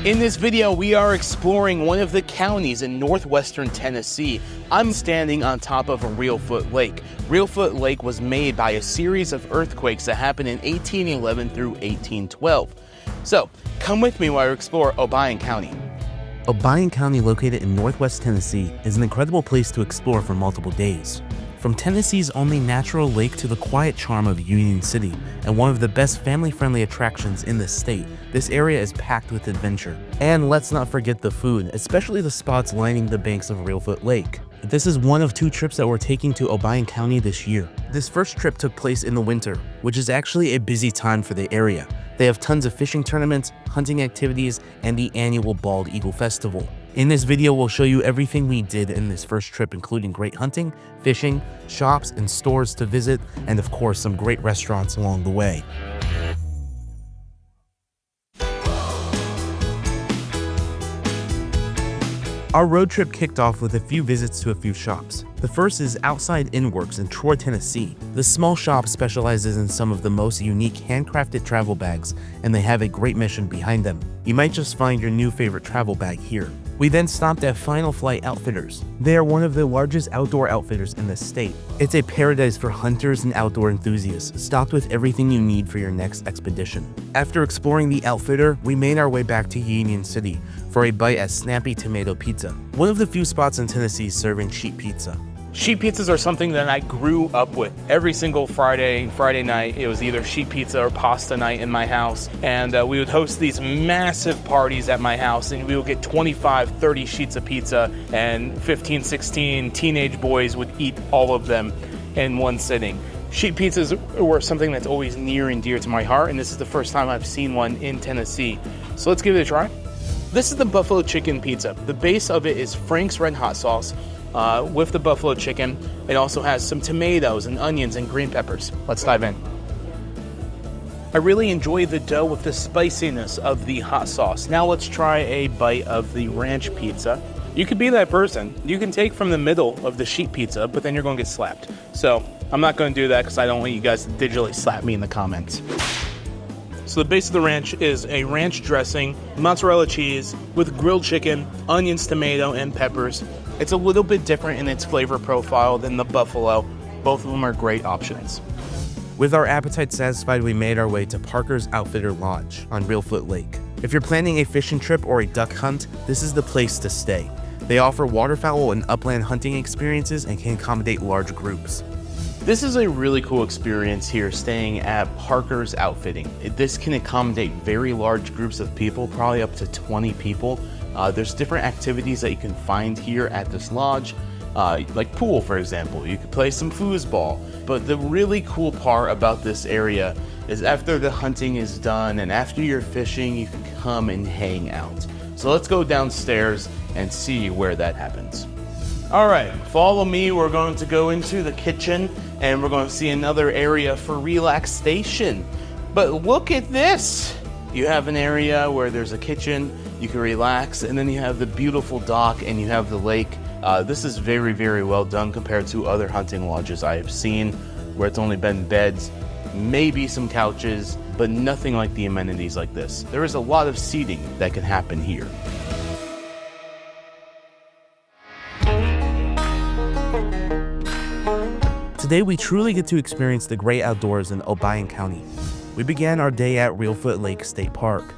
In this video, we are exploring one of the counties in northwestern Tennessee. I'm standing on top of a Reelfoot Lake. Reelfoot Lake was made by a series of earthquakes that happened in 1811 through 1812. So, come with me while we explore Obion County. Obion County, located in northwest Tennessee, is an incredible place to explore for multiple days. From Tennessee's only natural lake to the quiet charm of Union City, and one of the best family-friendly attractions in the state, this area is packed with adventure. And let's not forget the food, especially the spots lining the banks of Reelfoot Lake. This is one of 2 trips that we're taking to Obion County this year. This first trip took place in the winter, which is actually a busy time for the area. They have tons of fishing tournaments, hunting activities, and the annual Bald Eagle Festival. In this video, we'll show you everything we did in this first trip, including great hunting, fishing, shops, and stores to visit, and of course, some great restaurants along the way. Our road trip kicked off with a few visits to a few shops. The first is OutsideIN Works in Troy, Tennessee. This small shop specializes in some of the most unique handcrafted travel bags, and they have a great mission behind them. You might just find your new favorite travel bag here. We then stopped at Final Flight Outfitters. They are one of the largest outdoor outfitters in the state. It's a paradise for hunters and outdoor enthusiasts, stocked with everything you need for your next expedition. After exploring the outfitter, we made our way back to Union City for a bite at Snappy Tomato Pizza, one of the few spots in Tennessee serving sheet pizza. Sheet pizzas are something that I grew up with. Every single Friday night, it was either sheet pizza or pasta night in my house. And we would host these massive parties at my house, and we would get 25, 30 sheets of pizza, and 15, 16 teenage boys would eat all of them in one sitting. Sheet pizzas were something that's always near and dear to my heart, and this is the first time I've seen one in Tennessee. So let's give it a try. This is the buffalo chicken pizza. The base of it is Frank's red hot sauce. With the buffalo chicken. It also has some tomatoes and onions and green peppers. Let's dive in. I really enjoy the dough with the spiciness of the hot sauce. Now let's try a bite of the ranch pizza. You could be that person. You can take from the middle of the sheet pizza, but then you're going to get slapped. So I'm not going to do that because I don't want you guys to digitally slap me in the comments. So the base of the ranch is a ranch dressing, mozzarella cheese with grilled chicken, onions, tomato, and peppers. It's a little bit different in its flavor profile than the buffalo. Both of them are great options. With our appetite satisfied, we made our way to Parker's Outfitter Lodge on Reelfoot Lake. If you're planning a fishing trip or a duck hunt, this is the place to stay. They offer waterfowl and upland hunting experiences and can accommodate large groups. This is a really cool experience here, staying at Parker's Outfitting. This can accommodate very large groups of people, probably up to 20 people. There's different activities that you can find here at this lodge, like pool, for example. You could play some foosball. But the really cool part about this area is after the hunting is done and after you're fishing, you can come and hang out. So let's go downstairs and see where that happens. All right, follow me. We're going to go into the kitchen and we're going to see another area for relaxation. But look at this. You have an area where there's a kitchen, you can relax, and then you have the beautiful dock and you have the lake. This is very, very well done compared to other hunting lodges I have seen where it's only been beds, maybe some couches, but nothing like the amenities like this. There is a lot of seating that can happen here. Today, we truly get to experience the great outdoors in Obion County. We began our day at Reelfoot Lake State Park.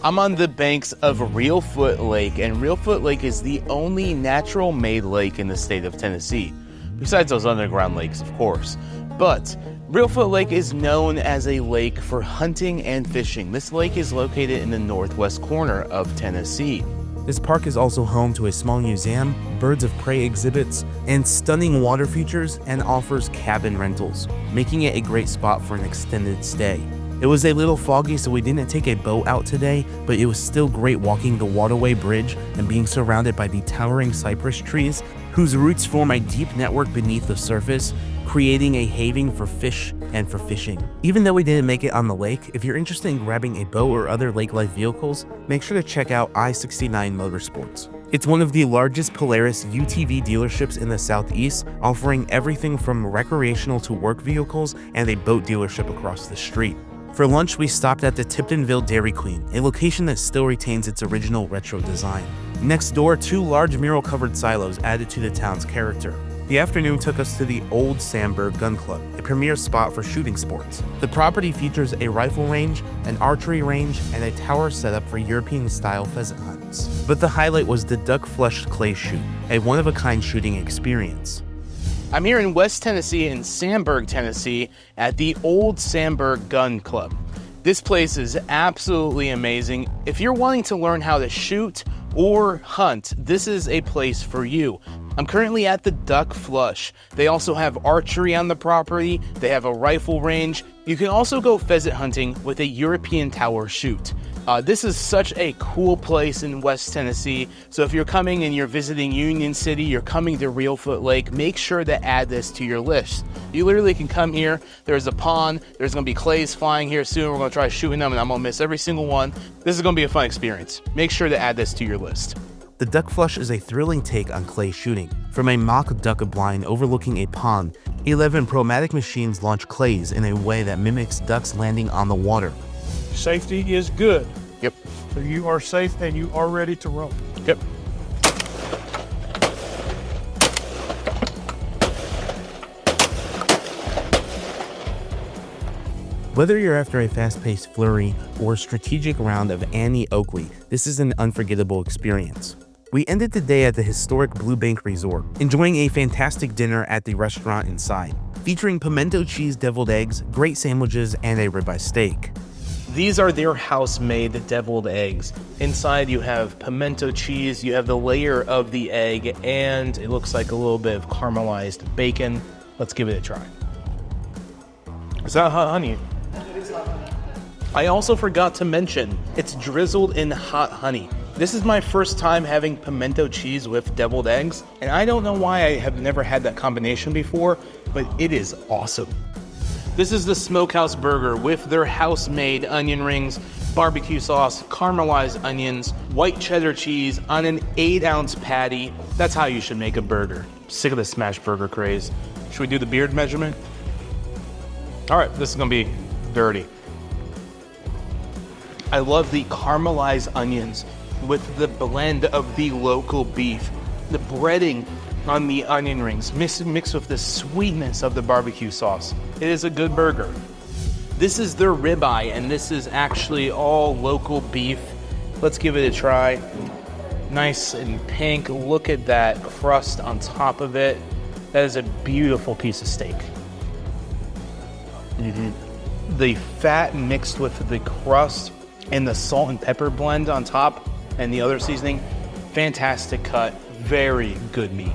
I'm on the banks of Reelfoot Lake, and Reelfoot Lake is the only natural-made lake in the state of Tennessee, besides those underground lakes, of course. But Reelfoot Lake is known as a lake for hunting and fishing. This lake is located in the northwest corner of Tennessee. This park is also home to a small museum, birds of prey exhibits, and stunning water features, and offers cabin rentals, making it a great spot for an extended stay. It was a little foggy, so we didn't take a boat out today, but it was still great walking the waterway bridge and being surrounded by the towering cypress trees, whose roots form a deep network beneath the surface, creating a haven for fish and for fishing. Even though we didn't make it on the lake, if you're interested in grabbing a boat or other lake-life vehicles, make sure to check out I-69 Motorsports. It's one of the largest Polaris UTV dealerships in the Southeast, offering everything from recreational to work vehicles and a boat dealership across the street. For lunch, we stopped at the Tiptonville Dairy Queen, a location that still retains its original retro design. Next door, 2 large mural-covered silos added to the town's character. The afternoon took us to the old Samburg Gun Club, a premier spot for shooting sports. The property features a rifle range, an archery range, and a tower setup for European-style pheasant hunts. But the highlight was the duck-flushed clay shoot, a one-of-a-kind shooting experience. I'm here in West Tennessee, in Samburg, Tennessee, at the old Samburg Gun Club. This place is absolutely amazing. If you're wanting to learn how to shoot or hunt, this is a place for you. I'm currently at the Duck Flush. They also have archery on the property. They have a rifle range. You can also go pheasant hunting with a European tower shoot. This is such a cool place in West Tennessee. So if you're coming and you're visiting Union City, you're coming to Reelfoot Lake, make sure to add this to your list. You literally can come here. There's a pond. There's going to be clays flying here soon. We're going to try shooting them, and I'm going to miss every single one. This is going to be a fun experience. Make sure to add this to your list. The Duck Flush is a thrilling take on clay shooting. From a mock duck blind overlooking a pond, 11 Promatic machines launch clays in a way that mimics ducks landing on the water. Safety is good. Yep. So you are safe and you are ready to roll. Yep. Whether you're after a fast-paced flurry or strategic round of Annie Oakley, this is an unforgettable experience. We ended the day at the historic Blue Bank Resort, enjoying a fantastic dinner at the restaurant inside, featuring pimento cheese deviled eggs, great sandwiches, and a ribeye steak. These are their house-made deviled eggs. Inside you have pimento cheese, you have the layer of the egg, and it looks like a little bit of caramelized bacon. Let's give it a try. Is that hot honey? It is hot honey. I also forgot to mention, it's drizzled in hot honey. This is my first time having pimento cheese with deviled eggs, and I don't know why I have never had that combination before, but it is awesome. This is the Smokehouse Burger with their house-made onion rings, barbecue sauce, caramelized onions, white cheddar cheese on an 8-ounce patty. That's how you should make a burger. Sick of the smash burger craze. Should we do the beard measurement? All right, this is gonna be dirty. I love the caramelized onions with the blend of the local beef, the breading on the onion rings, mixed with the sweetness of the barbecue sauce. It is a good burger. This is their ribeye, and this is actually all local beef. Let's give it a try. Nice and pink. Look at that crust on top of it. That is a beautiful piece of steak. The fat mixed with the crust and the salt and pepper blend on top and the other seasoning. Fantastic cut. Very good meat.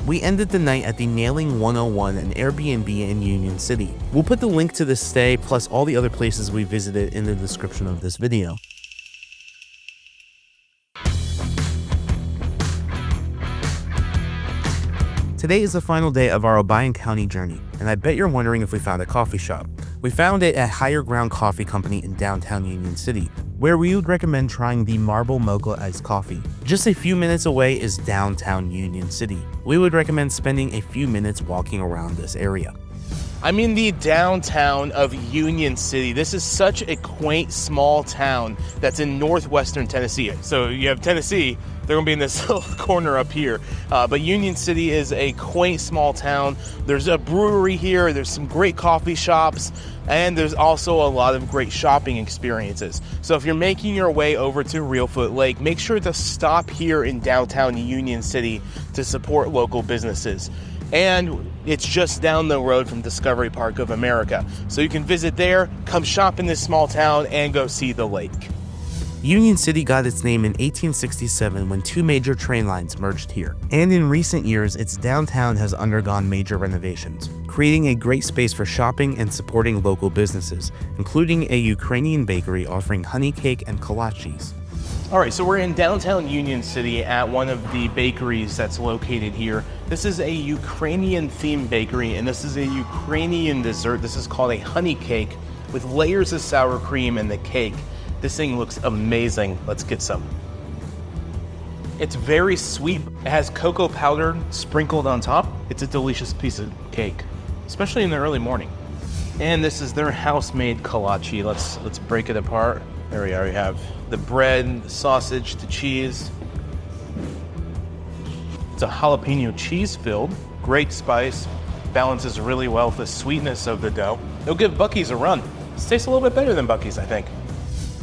We ended the night at the Nailing 101, an Airbnb in Union City. We'll put the link to the stay plus all the other places we visited in the description of this video. Today is the final day of our Obion County journey, and I bet you're wondering if we found a coffee shop. We found it at Higher Ground Coffee Company in downtown Union City, where we would recommend trying the Marble Mocha Iced Coffee. Just a few minutes away is downtown Union City. We would recommend spending a few minutes walking around this area. I'm in the downtown of Union City. This is such a quaint, small town that's in northwestern Tennessee. So you have Tennessee, they're gonna be in this little corner up here. But Union City is a quaint, small town. There's a brewery here, there's some great coffee shops, and there's also a lot of great shopping experiences. So if you're making your way over to Reelfoot Lake, make sure to stop here in downtown Union City to support local businesses. And it's just down the road from Discovery Park of America. So you can visit there, come shop in this small town, and go see the lake. Union City got its name in 1867 when 2 major train lines merged here. And in recent years, its downtown has undergone major renovations, creating a great space for shopping and supporting local businesses, including a Ukrainian bakery offering honey cake and kolaches. All right, so we're in downtown Union City at one of the bakeries that's located here. This is a Ukrainian-themed bakery, and this is a Ukrainian dessert. This is called a honey cake with layers of sour cream in the cake. This thing looks amazing. Let's get some. It's very sweet. It has cocoa powder sprinkled on top. It's a delicious piece of cake, especially in the early morning. And this is their house-made kolache. Let's break it apart. There we already have the bread, the sausage, the cheese. It's a jalapeno cheese filled, great spice, balances really well with the sweetness of the dough. It'll give Buc-ee's a run. This tastes a little bit better than Buc-ee's, I think.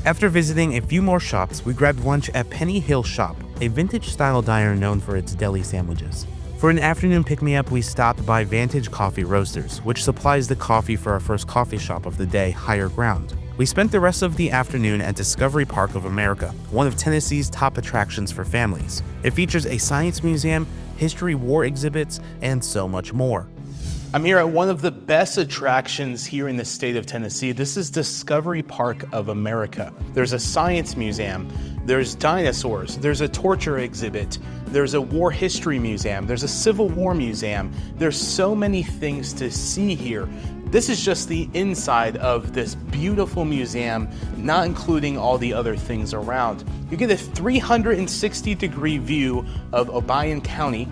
After visiting a few more shops, we grabbed lunch at Penny Hill Shop, a vintage-style diner known for its deli sandwiches. For an afternoon pick-me-up, we stopped by Vantage Coffee Roasters, which supplies the coffee for our first coffee shop of the day, Higher Ground. We spent the rest of the afternoon at Discovery Park of America, one of Tennessee's top attractions for families. It features a science museum, history war exhibits, and so much more. I'm here at one of the best attractions here in the state of Tennessee. This is Discovery Park of America. There's a science museum, there's dinosaurs, there's a torture exhibit, there's a war history museum, there's a Civil War museum. There's so many things to see here. This is just the inside of this beautiful museum, not including all the other things around. You get a 360-degree view of Obion County,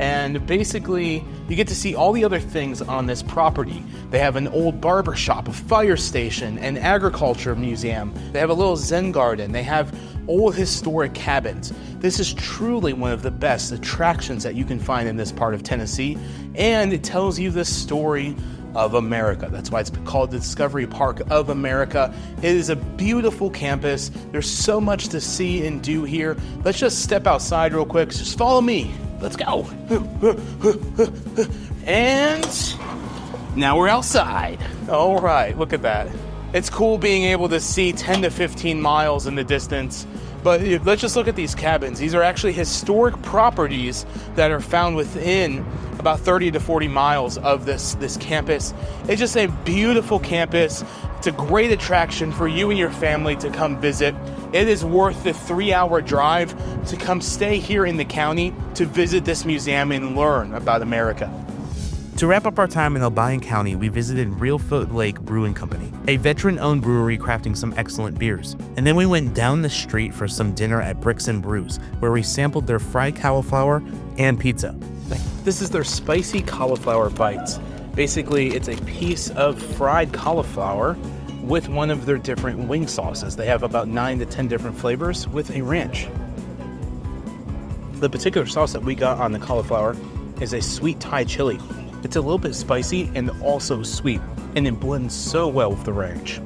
and basically you get to see all the other things on this property. They have an old barber shop, a fire station, an agriculture museum. They have a little Zen garden. They have old historic cabins. This is truly one of the best attractions that you can find in this part of Tennessee, and it tells you the story of America. That's why it's called the Discovery Park of America. It is a beautiful campus. There's so much to see and do here. Let's just step outside real quick. Just follow me. Let's go. And now we're outside. All right, look at that. It's cool being able to see 10 to 15 miles in the distance. But let's just look at these cabins. These are actually historic properties that are found within about 30 to 40 miles of this campus. It's just a beautiful campus. It's a great attraction for you and your family to come visit. It is worth the 3-hour drive to come stay here in the county to visit this museum and learn about America. To wrap up our time in Obion County, we visited Reelfoot Lake Brewing Company, a veteran-owned brewery crafting some excellent beers. And then we went down the street for some dinner at Bricks and Brews, where we sampled their fried cauliflower and pizza. This is their spicy cauliflower bites. Basically, it's a piece of fried cauliflower with one of their different wing sauces. They have about 9 to 10 different flavors with a ranch. The particular sauce that we got on the cauliflower is a sweet Thai chili. It's a little bit spicy and also sweet, and it blends so well with the ranch.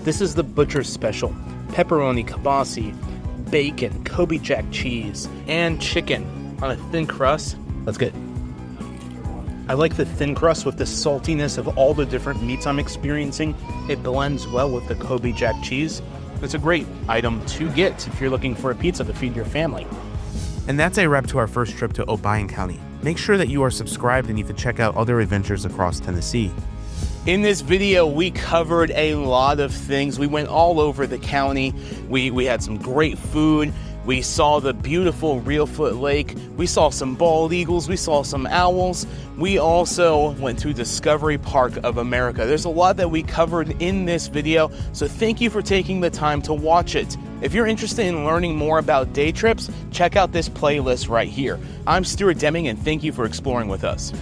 This is the butcher's special: pepperoni, kielbasa, bacon, Kobe Jack cheese, and chicken on a thin crust. Let's get it. I like the thin crust with the saltiness of all the different meats I'm experiencing. It blends well with the Kobe Jack cheese. It's a great item to get if you're looking for a pizza to feed your family. And that's a wrap to our first trip to Obion County. Make sure that you are subscribed and you can check out other adventures across Tennessee. In this video, we covered a lot of things. We went all over the county. We had some great food. We saw the beautiful Reelfoot Lake. We saw some bald eagles. We saw some owls. We also went to Discovery Park of America. There's a lot that we covered in this video, so thank you for taking the time to watch it. If you're interested in learning more about day trips, check out this playlist right here. I'm Stuart Deming, and thank you for exploring with us.